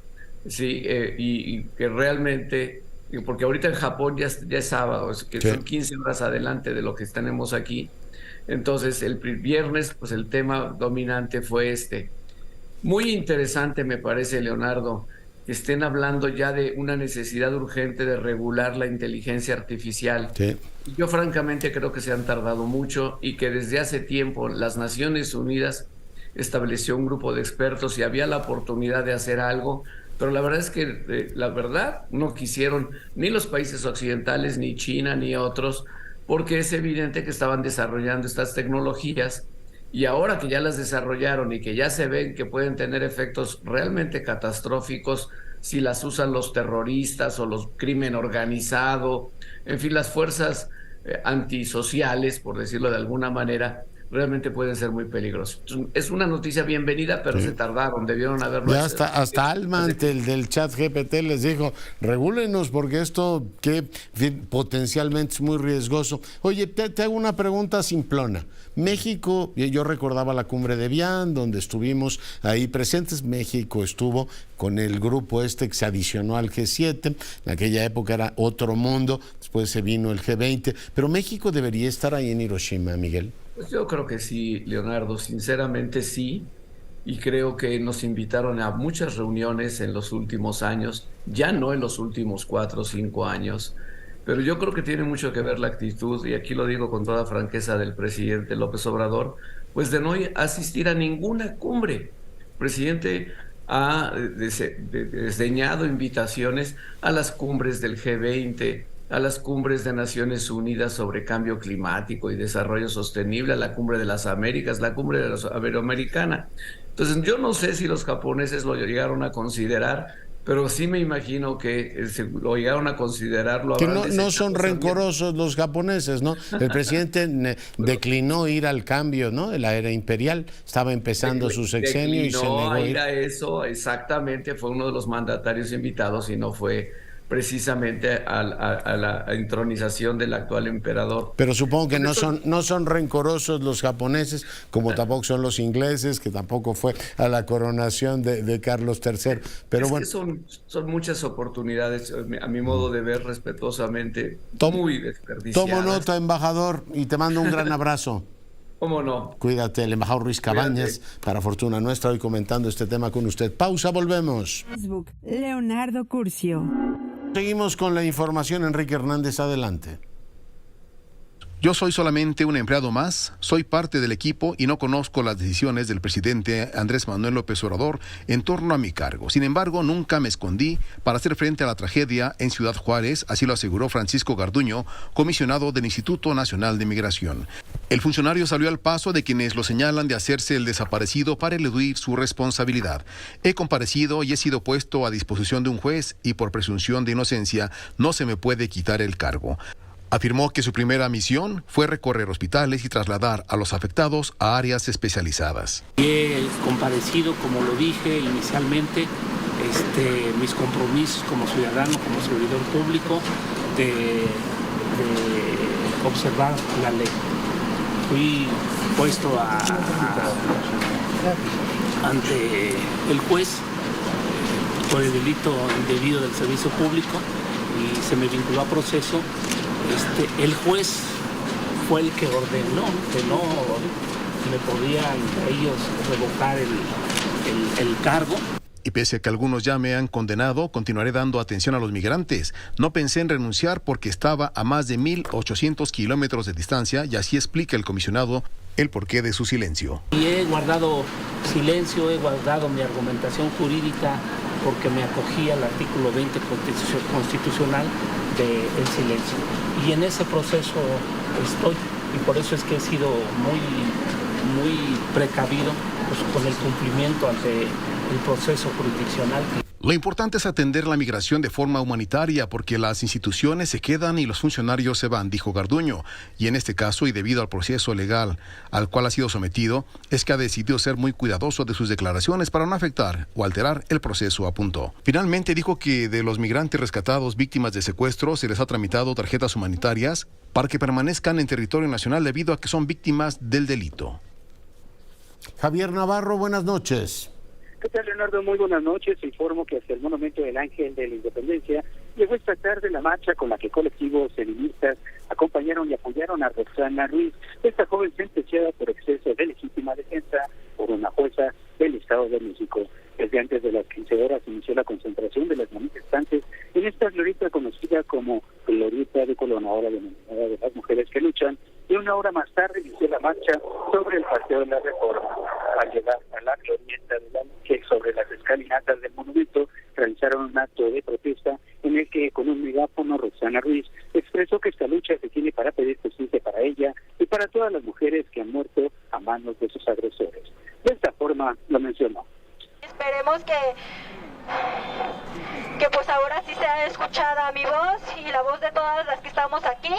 [SPEAKER 7] sí, y que realmente, porque ahorita en Japón ya es sábado, que sí, son 15 horas adelante de lo que tenemos aquí. Entonces, el viernes, pues el tema dominante fue este. Muy interesante me parece, Leonardo, que estén hablando ya de una necesidad urgente de regular la inteligencia artificial. Sí. Yo francamente creo que se han tardado mucho y que desde hace tiempo las Naciones Unidas estableció un grupo de expertos y había la oportunidad de hacer algo, pero la verdad es que no quisieron ni los países occidentales, ni China, ni otros, porque es evidente que estaban desarrollando estas tecnologías y ahora que ya las desarrollaron y que ya se ven que pueden tener efectos realmente catastróficos si las usan los terroristas o los crimen organizado, en fin, las fuerzas antisociales, por decirlo de alguna manera, realmente pueden ser muy peligrosos. Es una noticia bienvenida, pero sí, se tardaron, debieron haberlo
[SPEAKER 2] ya hecho. Hasta Almant, el del chat GPT, les dijo, regúlenos porque esto que potencialmente es muy riesgoso. Oye, te hago una pregunta simplona. México, yo recordaba la cumbre de Vián, donde estuvimos ahí presentes. México estuvo con el grupo que se adicionó al G7. En aquella época era otro mundo, después se vino el G20. Pero México debería estar ahí en Hiroshima, Miguel.
[SPEAKER 7] Pues yo creo que sí, Leonardo, sinceramente sí, y creo que nos invitaron a muchas reuniones en los últimos años, ya no en los últimos 4 o 5 años, pero yo creo que tiene mucho que ver la actitud, y aquí lo digo con toda franqueza, del presidente López Obrador, pues de no asistir a ninguna cumbre. El presidente ha desdeñado invitaciones a las cumbres del G20, a las cumbres de Naciones Unidas sobre cambio climático y desarrollo sostenible, a la cumbre de las Américas, la cumbre de la Iberoamericana. Entonces, yo no sé si los japoneses lo llegaron a considerar, pero sí me imagino que lo llegaron a considerarlo.
[SPEAKER 2] Que no son rencorosos los japoneses, ¿no? El presidente declinó ir al cambio, ¿no? De la era imperial, estaba empezando su sexenio y se negó
[SPEAKER 7] a ir a eso, exactamente, fue uno de los mandatarios invitados y no fue precisamente a la entronización del actual emperador.
[SPEAKER 2] Pero supongo que no son rencorosos los japoneses, como tampoco son los ingleses, que tampoco fue a la coronación de Carlos III. Pero bueno,
[SPEAKER 7] que son muchas oportunidades, a mi modo de ver, respetuosamente, muy desperdiciadas.
[SPEAKER 2] Tomo nota, embajador, y te mando un gran abrazo.
[SPEAKER 7] ¿Cómo no?
[SPEAKER 2] Cuídate, el embajador Ruiz Cabañas, para fortuna nuestra, hoy comentando este tema con usted. Pausa, volvemos.
[SPEAKER 1] Facebook, Leonardo Curcio.
[SPEAKER 2] Seguimos con la información. Enrique Hernández, adelante.
[SPEAKER 8] Yo soy solamente un empleado más, soy parte del equipo y no conozco las decisiones del presidente Andrés Manuel López Obrador en torno a mi cargo. Sin embargo, nunca me escondí para hacer frente a la tragedia en Ciudad Juárez, así lo aseguró Francisco Garduño, comisionado del Instituto Nacional de Migración. El funcionario salió al paso de quienes lo señalan de hacerse el desaparecido para eludir su responsabilidad. He comparecido y he sido puesto a disposición de un juez y por presunción de inocencia no se me puede quitar el cargo. Afirmó que su primera misión fue recorrer hospitales y trasladar a los afectados a áreas especializadas.
[SPEAKER 9] He comparecido, como lo dije inicialmente, mis compromisos como ciudadano, como servidor público, de observar la ley. Fui puesto ante el juez por el delito indebido del servicio público y se me vinculó a proceso. El juez fue el que ordenó que no me podían ellos revocar el cargo.
[SPEAKER 8] Y pese a que algunos ya me han condenado, continuaré dando atención a los migrantes. No pensé en renunciar porque estaba a más de 1,800 kilómetros de distancia y así explica el comisionado el porqué de su silencio.
[SPEAKER 9] Y he guardado silencio, he guardado mi argumentación jurídica porque me acogí al artículo 20 constitucional del silencio. Y en ese proceso estoy, y por eso es que he sido muy precavido pues, con el cumplimiento ante el proceso jurisdiccional.
[SPEAKER 8] Lo importante es atender la migración de forma humanitaria porque las instituciones se quedan y los funcionarios se van, dijo Garduño. Y en este caso, y debido al proceso legal al cual ha sido sometido, es que ha decidido ser muy cuidadoso de sus declaraciones para no afectar o alterar el proceso, apuntó. Finalmente dijo que de los migrantes rescatados víctimas de secuestro se les ha tramitado tarjetas humanitarias para que permanezcan en territorio nacional debido a que son víctimas del delito.
[SPEAKER 2] Javier Navarro, buenas noches.
[SPEAKER 10] ¿Qué tal, Leonardo? Muy buenas noches. Informo que hasta el Monumento del Ángel de la Independencia llegó esta tarde la marcha con la que colectivos feministas acompañaron y apoyaron a Roxana Ruiz, esta joven sentenciada por exceso de legítima defensa por una jueza del Estado de México. Desde antes de las 15 horas inició la concentración de las manifestantes en esta glorieta conocida como Glorieta de Colón, ahora denominada de las mujeres que luchan, y una hora más tarde inició la marcha sobre el Paseo de la Reforma. Al llegar a la glorieta que sobre las escalinatas del monumento realizaron un acto de protesta en el que con un megáfono Roxana Ruiz expresó que esta lucha se tiene para pedir justicia para ella y para todas las mujeres que han muerto a manos de sus agresores. De esta forma lo mencionó.
[SPEAKER 11] Esperemos que pues ahora sí sea escuchada mi voz y la voz de todas las que estamos aquí,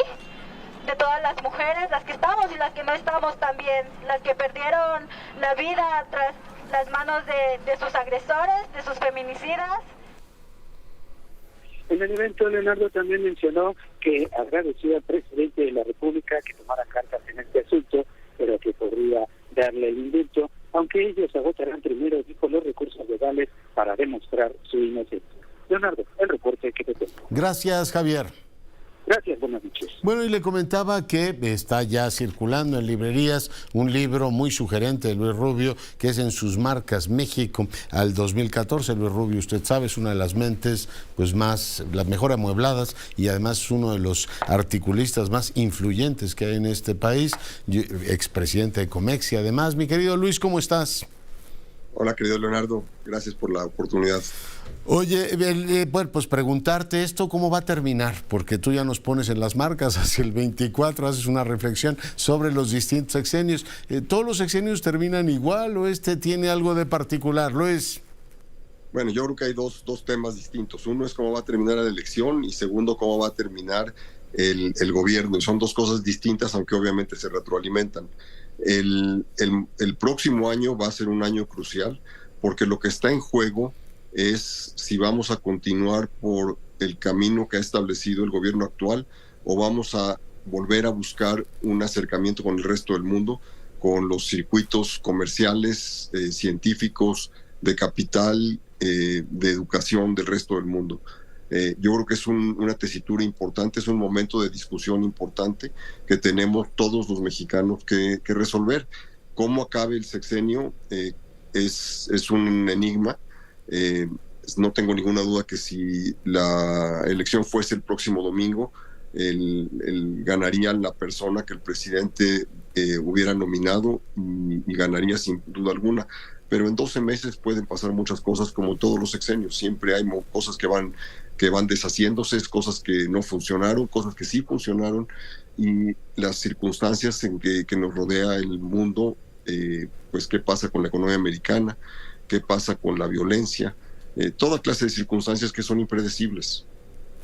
[SPEAKER 11] de todas las mujeres, las que estamos y las que no estamos también, las que perdieron la vida tras las manos de sus agresores, de sus feminicidas.
[SPEAKER 10] En el evento, Leonardo también mencionó que agradeció al presidente de la República que tomara cartas en este asunto, pero que podría darle el indulto, aunque ellos agotarán primero, dijo, los recursos legales para demostrar su inocencia. Leonardo, el reporte que te tengo.
[SPEAKER 2] Gracias, Javier.
[SPEAKER 10] Gracias, buenas noches.
[SPEAKER 2] Bueno, y le comentaba que está ya circulando en librerías un libro muy sugerente de Luis Rubio, que es En sus marcas, México al 2014. Luis Rubio, usted sabe, es una de las mentes pues las mejor amuebladas y además es uno de los articulistas más influyentes que hay en este país, expresidente de Comex y además. Mi querido Luis, ¿cómo estás?
[SPEAKER 12] Hola, querido Leonardo, gracias por la oportunidad.
[SPEAKER 2] Oye, bueno, pues preguntarte esto, ¿cómo va a terminar? Porque tú ya nos pones en las marcas, hacia el 24 haces una reflexión sobre los distintos sexenios. ¿Todos los sexenios terminan igual o este tiene algo de particular? Luis.
[SPEAKER 12] Bueno, yo creo que hay dos temas distintos. Uno es cómo va a terminar la elección y segundo, cómo va a terminar el gobierno. Y son dos cosas distintas, aunque obviamente se retroalimentan. El próximo año va a ser un año crucial porque lo que está en juego es si vamos a continuar por el camino que ha establecido el gobierno actual o vamos a volver a buscar un acercamiento con el resto del mundo, con los circuitos comerciales, científicos, de capital, de educación del resto del mundo. Yo creo que es una tesitura importante, es un momento de discusión importante que tenemos todos los mexicanos que resolver. Cómo acabe el sexenio es un enigma. No tengo ninguna duda que si la elección fuese el próximo domingo, ganaría la persona que el presidente hubiera nominado y ganaría sin duda alguna. Pero en 12 meses pueden pasar muchas cosas como todos los sexenios. Siempre hay cosas que van deshaciéndose, cosas que no funcionaron, cosas que sí funcionaron, y las circunstancias en que nos rodea el mundo, pues qué pasa con la economía americana, qué pasa con la violencia, toda clase de circunstancias que son impredecibles.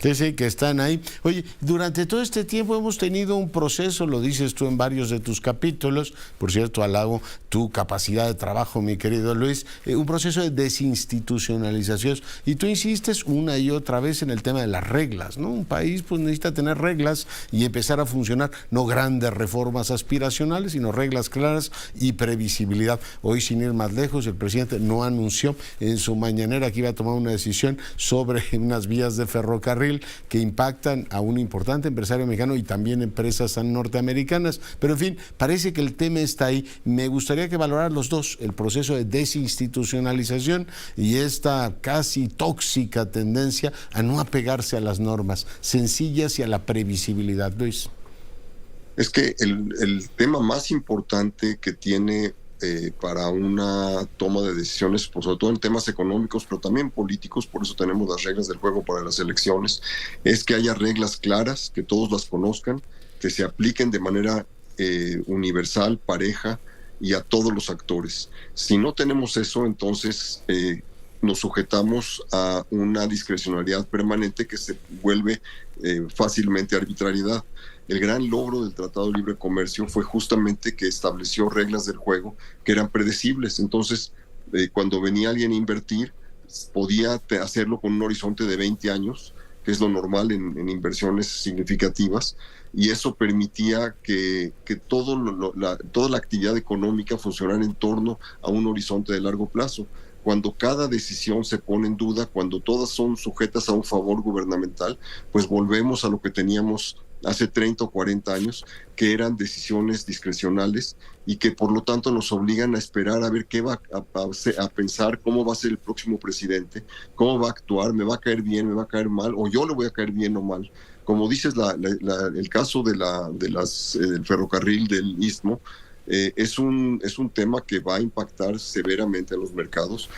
[SPEAKER 2] Sí, que están ahí. Oye, durante todo este tiempo hemos tenido un proceso, lo dices tú en varios de tus capítulos, por cierto, alabo tu capacidad de trabajo, mi querido Luis, un proceso de desinstitucionalización, y tú insistes una y otra vez en el tema de las reglas, ¿no? Un país pues necesita tener reglas y empezar a funcionar, no grandes reformas aspiracionales, sino reglas claras y previsibilidad. Hoy, sin ir más lejos, el presidente no anunció en su mañanera que iba a tomar una decisión sobre unas vías de ferrocarril que impactan a un importante empresario mexicano y también empresas norteamericanas. Pero en fin, parece que el tema está ahí. Me gustaría que valoraran los dos, el proceso de desinstitucionalización y esta casi tóxica tendencia a no apegarse a las normas sencillas y a la previsibilidad. Luis.
[SPEAKER 12] Es que el tema más importante que tiene para una toma de decisiones, pues sobre todo en temas económicos, pero también políticos, por eso tenemos las reglas del juego para las elecciones, es que haya reglas claras, que todos las conozcan, que se apliquen de manera universal, pareja y a todos los actores. Si no tenemos eso, entonces nos sujetamos a una discrecionalidad permanente que se vuelve fácilmente arbitrariedad. El gran logro del Tratado de Libre Comercio fue justamente que estableció reglas del juego que eran predecibles. Entonces, cuando venía alguien a invertir, podía hacerlo con un horizonte de 20 años, que es lo normal en inversiones significativas, y eso permitía que toda la actividad económica funcionara en torno a un horizonte de largo plazo. Cuando cada decisión se pone en duda, cuando todas son sujetas a un favor gubernamental, pues volvemos a lo que teníamos hace 30 o 40 años, que eran decisiones discrecionales y que por lo tanto nos obligan a esperar a ver qué va a pensar, cómo va a ser el próximo presidente, cómo va a actuar, me va a caer bien, me va a caer mal, o yo le voy a caer bien o mal. Como dices, el caso del ferrocarril del Istmo es un tema que va a impactar severamente a los mercados.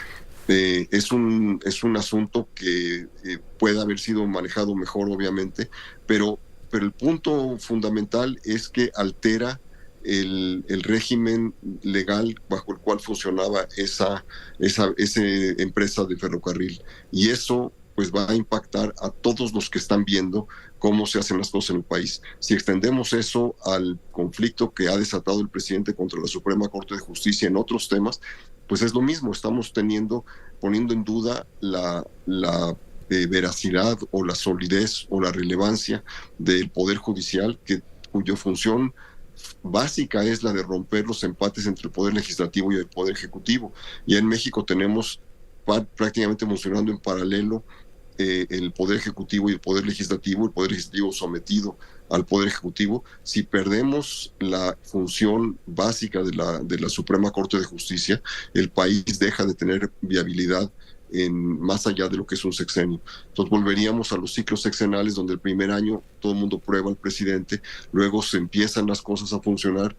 [SPEAKER 12] Es un asunto que puede haber sido manejado mejor, obviamente, pero el punto fundamental es que altera el régimen legal bajo el cual funcionaba esa empresa de ferrocarril, y eso pues va a impactar a todos los que están viendo cómo se hacen las cosas en el país. Si extendemos eso al conflicto que ha desatado el presidente contra la Suprema Corte de Justicia en otros temas, pues es lo mismo, estamos poniendo en duda la veracidad o la solidez o la relevancia del Poder Judicial, cuya función básica es la de romper los empates entre el Poder Legislativo y el Poder Ejecutivo. Y en México tenemos prácticamente funcionando en paralelo el Poder Ejecutivo y el Poder Legislativo sometido al Poder Ejecutivo. Si perdemos la función básica de la Suprema Corte de Justicia, el país deja de tener viabilidad más allá de lo que es un sexenio. Entonces volveríamos a los ciclos sexenales, donde el primer año todo el mundo prueba al presidente, luego se empiezan las cosas a funcionar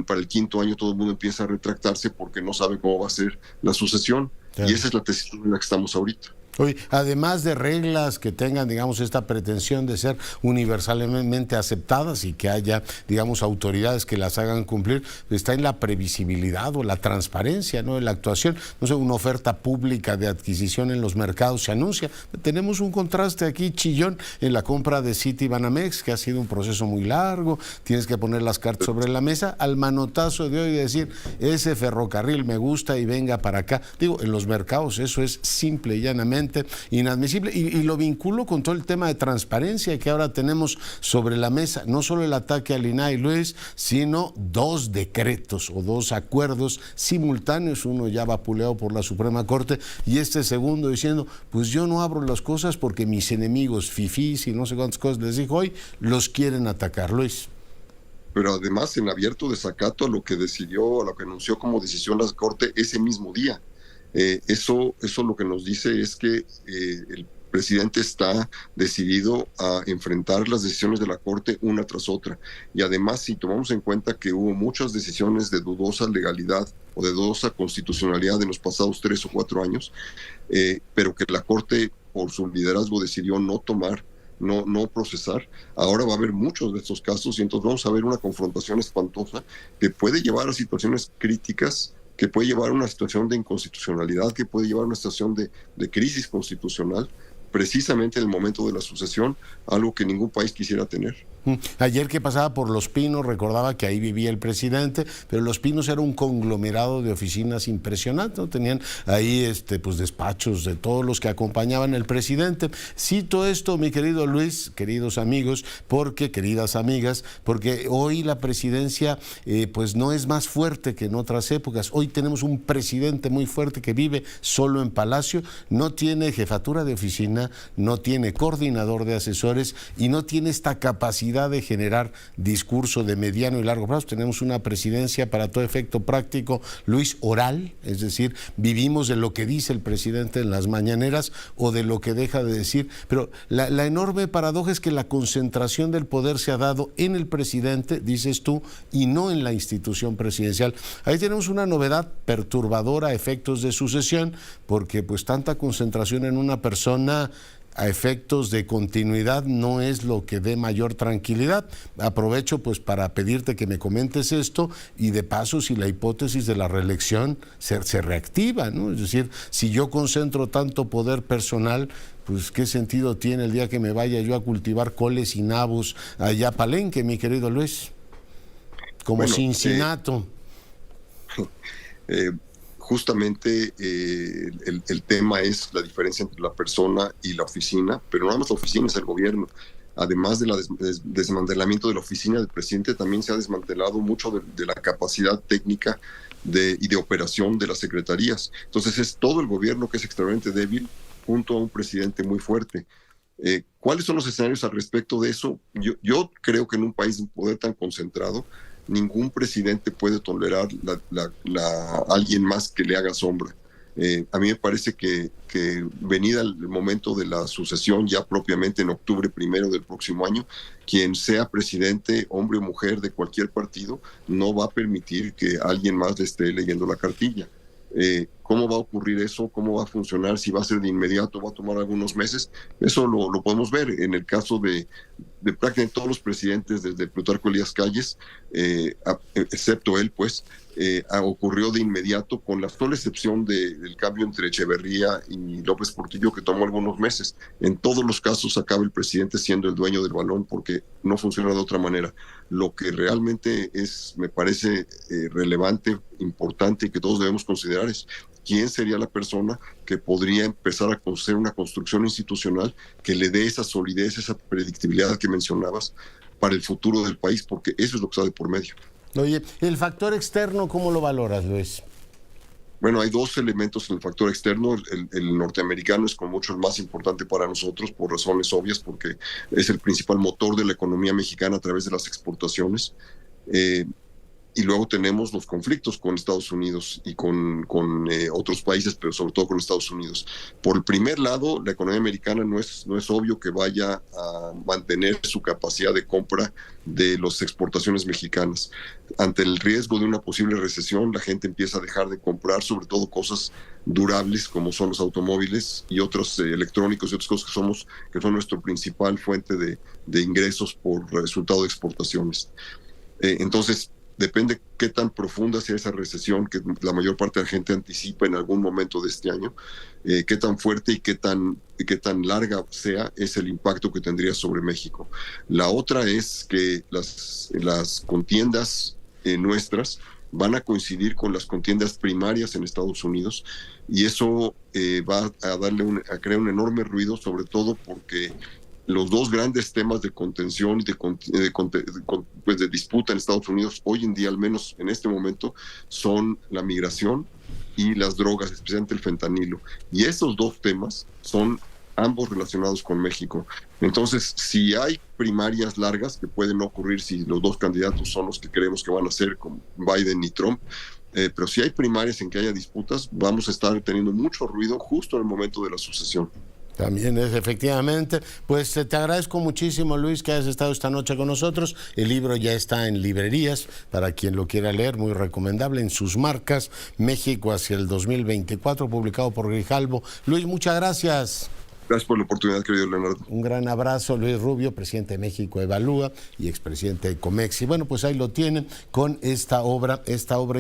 [SPEAKER 12] para el quinto año todo el mundo empieza a retractarse porque no sabe cómo va a ser la sucesión. Claro. Y esa es la tesitura en la que estamos ahorita.
[SPEAKER 2] Oye, además de reglas que tengan, digamos, esta pretensión de ser universalmente aceptadas y que haya, digamos, autoridades que las hagan cumplir, está en la previsibilidad o la transparencia, ¿no?, de la actuación. No sé, una oferta pública de adquisición en los mercados se anuncia. Tenemos un contraste aquí chillón en la compra de Citibanamex, que ha sido un proceso muy largo, tienes que poner las cartas sobre la mesa, al manotazo de hoy decir, ese ferrocarril me gusta y venga para acá. Digo, en los mercados eso es simple y llanamente inadmisible, y lo vinculo con todo el tema de transparencia que ahora tenemos sobre la mesa, no solo el ataque al INAI, Luis, sino 2 decretos o 2 acuerdos simultáneos, uno ya vapuleado por la Suprema Corte y este segundo diciendo, pues yo no abro las cosas porque mis enemigos fifís y no sé cuántas cosas les dijo hoy, los quieren atacar, Luis.
[SPEAKER 12] Pero además en abierto desacato a lo que decidió, a lo que anunció como decisión la Corte ese mismo día. Eso lo que nos dice es que el presidente está decidido a enfrentar las decisiones de la Corte una tras otra. Y además, si tomamos en cuenta que hubo muchas decisiones de dudosa legalidad o de dudosa constitucionalidad en los pasados 3 o 4 años, pero que la Corte, por su liderazgo, decidió no tomar, no procesar, ahora va a haber muchos de estos casos y entonces vamos a ver una confrontación espantosa que puede llevar a situaciones críticas, que puede llevar a una situación de inconstitucionalidad, que puede llevar a una situación de crisis constitucional, precisamente en el momento de la sucesión, algo que ningún país quisiera tener.
[SPEAKER 2] Ayer que pasaba por Los Pinos, recordaba que ahí vivía el presidente, pero Los Pinos era un conglomerado de oficinas impresionante, ¿no? Tenían ahí pues despachos de todos los que acompañaban al presidente. Cito esto, mi querido Luis, queridos amigos, queridas amigas, porque hoy la presidencia pues no es más fuerte que en otras épocas. Hoy tenemos un presidente muy fuerte que vive solo en Palacio, no tiene jefatura de oficina, no tiene coordinador de asesores y no tiene esta capacidad de generar discurso de mediano y largo plazo. Tenemos una presidencia para todo efecto práctico, Luis, oral, es decir, vivimos de lo que dice el presidente en las mañaneras o de lo que deja de decir, pero la enorme paradoja es que la concentración del poder se ha dado en el presidente, dices tú, y no en la institución presidencial. Ahí tenemos una novedad perturbadora a efectos de sucesión, porque pues tanta concentración en una persona a efectos de continuidad no es lo que dé mayor tranquilidad. Aprovecho pues para pedirte que me comentes esto y de paso si la hipótesis de la reelección se reactiva, ¿no? Es decir, si yo concentro tanto poder personal, pues qué sentido tiene el día que me vaya yo a cultivar coles y nabos allá a Palenque, mi querido Luis, como Cincinnati.
[SPEAKER 12] Justamente el tema es la diferencia entre la persona y la oficina, pero no nada más la oficina, es el gobierno. Además del desmantelamiento de la oficina del presidente, también se ha desmantelado mucho de la capacidad técnica y de operación de las secretarías. Entonces es todo el gobierno que es extremadamente débil junto a un presidente muy fuerte. ¿Cuáles son los escenarios al respecto de eso? Yo creo que en un país de poder tan concentrado, ningún presidente puede tolerar a alguien más que le haga sombra. A mí me parece que venida el momento de la sucesión, ya propiamente en octubre 1 del próximo año, quien sea presidente, hombre o mujer de cualquier partido, no va a permitir que alguien más le esté leyendo la cartilla. ¿Cómo va a ocurrir eso? ¿Cómo va a funcionar? Si va a ser de inmediato, va a tomar algunos meses. Eso lo podemos ver en el caso de prácticamente todos los presidentes desde Plutarco Elías Calles, excepto él, pues, ocurrió de inmediato, con la sola excepción del cambio entre Echeverría y López Portillo, que tomó algunos meses. En todos los casos acaba el presidente siendo el dueño del balón porque no funciona de otra manera. Lo que realmente me parece relevante, importante y que todos debemos considerar es quién sería la persona que podría empezar a hacer una construcción institucional que le dé esa solidez, esa predictibilidad que mencionabas para el futuro del país, porque eso es lo que está de por medio.
[SPEAKER 2] Oye, el factor externo, ¿cómo lo valoras, Luis?
[SPEAKER 12] Bueno, hay 2 elementos en el factor externo. El norteamericano es con mucho el más importante para nosotros por razones obvias, porque es el principal motor de la economía mexicana a través de las exportaciones. Y luego tenemos los conflictos con Estados Unidos y con otros países, pero sobre todo con Estados Unidos. Por el primer lado, la economía americana no es obvio que vaya a mantener su capacidad de compra de las exportaciones mexicanas. Ante el riesgo de una posible recesión, la gente empieza a dejar de comprar, sobre todo cosas durables como son los automóviles y otros electrónicos y otras cosas que son nuestra principal fuente de ingresos por resultado de exportaciones. Entonces, depende qué tan profunda sea esa recesión que la mayor parte de la gente anticipa en algún momento de este año, qué tan fuerte y qué tan larga sea es el impacto que tendría sobre México. La otra es que las contiendas nuestras van a coincidir con las contiendas primarias en Estados Unidos y eso va a crear un enorme ruido, sobre todo porque los dos grandes temas de contención y de disputa en Estados Unidos hoy en día, al menos en este momento, son la migración y las drogas, especialmente el fentanilo. Y esos dos temas son ambos relacionados con México. Entonces, si hay primarias largas, que pueden ocurrir si los dos candidatos son los que creemos que van a ser, como Biden y Trump, pero si hay primarias en que haya disputas, vamos a estar teniendo mucho ruido justo en el momento de la sucesión.
[SPEAKER 2] También es, efectivamente. Pues te agradezco muchísimo, Luis, que hayas estado esta noche con nosotros. El libro ya está en librerías, para quien lo quiera leer, muy recomendable, en sus marcas, México hacia el 2024, publicado por Grijalbo. Luis, muchas gracias.
[SPEAKER 12] Gracias por la oportunidad, querido Leonardo.
[SPEAKER 2] Un gran abrazo, Luis Rubio, presidente de México Evalúa y expresidente de Comex. Y bueno, pues ahí lo tienen con esta obra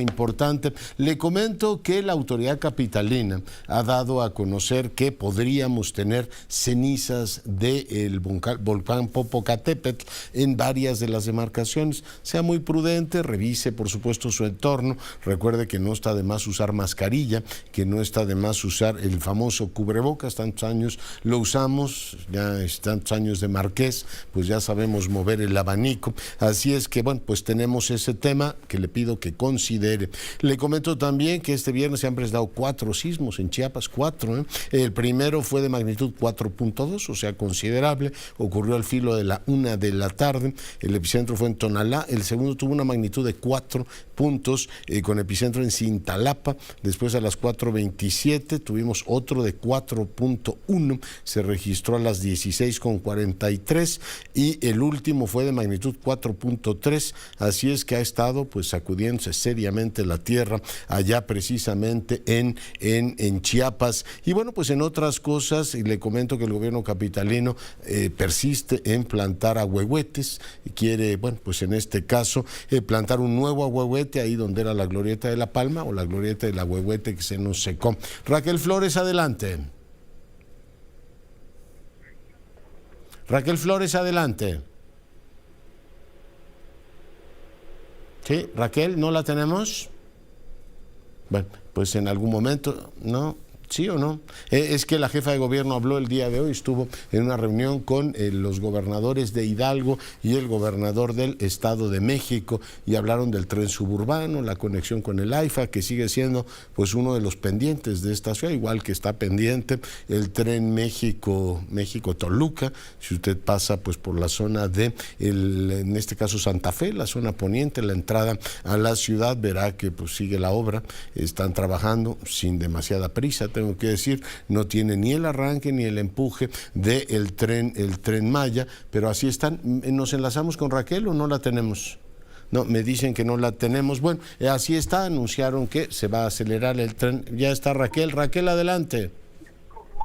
[SPEAKER 2] importante. Le comento que la autoridad capitalina ha dado a conocer que podríamos tener cenizas del volcán Popocatépetl en varias de las demarcaciones. Sea muy prudente, revise por supuesto su entorno. Recuerde que no está de más usar mascarilla, que no está de más usar el famoso cubrebocas. Tantos años lo usamos, ya tantos años de Marqués, pues ya sabemos mover el abanico. Así es que, bueno, pues tenemos ese tema que le pido que considere. Le comento también que este viernes se han presentado 4 sismos en Chiapas, 4. El primero fue de magnitud 4.2, o sea, considerable. Ocurrió al filo de la 1 de la tarde. El epicentro fue en Tonalá. El segundo tuvo una magnitud de 4 puntos, con epicentro en Cintalapa. Después a las 4:27 tuvimos otro de 4.1. Se registró a las 16:43 y el último fue de magnitud 4.3, así es que ha estado pues sacudiéndose seriamente la tierra allá precisamente en Chiapas. Y bueno, pues en otras cosas, y le comento que el gobierno capitalino persiste en plantar ahuehuetes, quiere, bueno, pues en este caso plantar un nuevo ahuehuete ahí donde era la glorieta de La Palma, o la glorieta del ahuehuete que se nos secó. Raquel Flores, adelante. Raquel Flores, adelante. Sí, Raquel, ¿no la tenemos? Bueno, pues en algún momento, ¿no? ¿Sí o no? Es que la jefa de gobierno habló el día de hoy, estuvo en una reunión con los gobernadores de Hidalgo y el gobernador del Estado de México y hablaron del tren suburbano, la conexión con el AIFA, que sigue siendo pues uno de los pendientes de esta ciudad, igual que está pendiente el tren México-Toluca. Si usted pasa pues por la zona de, en este caso Santa Fe, la zona poniente, la entrada a la ciudad, verá que pues sigue la obra, están trabajando sin demasiada prisa, tengo que decir, no tiene ni el arranque ni el empuje del tren Maya, pero así están. ¿Nos enlazamos con Raquel o no la tenemos? No, me dicen que no la tenemos. Bueno, así está, anunciaron que se va a acelerar el tren. Ya está Raquel. Raquel, adelante.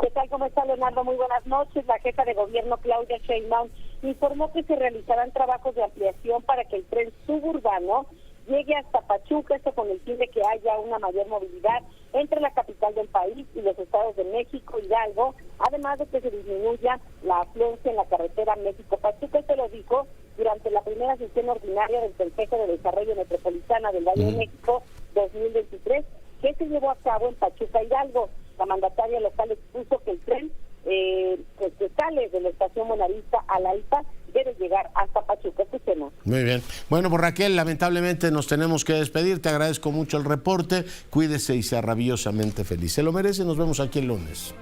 [SPEAKER 13] ¿Qué tal? ¿Cómo está, Leonardo? Muy buenas noches. La jefa de gobierno, Claudia Sheinbaum, informó que se realizarán trabajos de ampliación para que el tren suburbano llegue hasta Pachuca, esto con el fin de que haya una mayor movilidad entre la capital del país y los estados de México, Hidalgo, además de que se disminuya la afluencia en la carretera México-Pachuca. Esto lo dijo durante la primera sesión ordinaria del Consejo de Desarrollo Metropolitana del Valle de México 2023, que se llevó a cabo en Pachuca, Hidalgo. La mandataria local expuso que el tren que sale de la estación Buenavista a la AIFA debe llegar hasta Pachuca. Escuchemos.
[SPEAKER 2] Muy bien. Bueno, pues Raquel, lamentablemente nos tenemos que despedir. Te agradezco mucho el reporte. Cuídese y sea rabiosamente feliz. Se lo merece. Nos vemos aquí el lunes.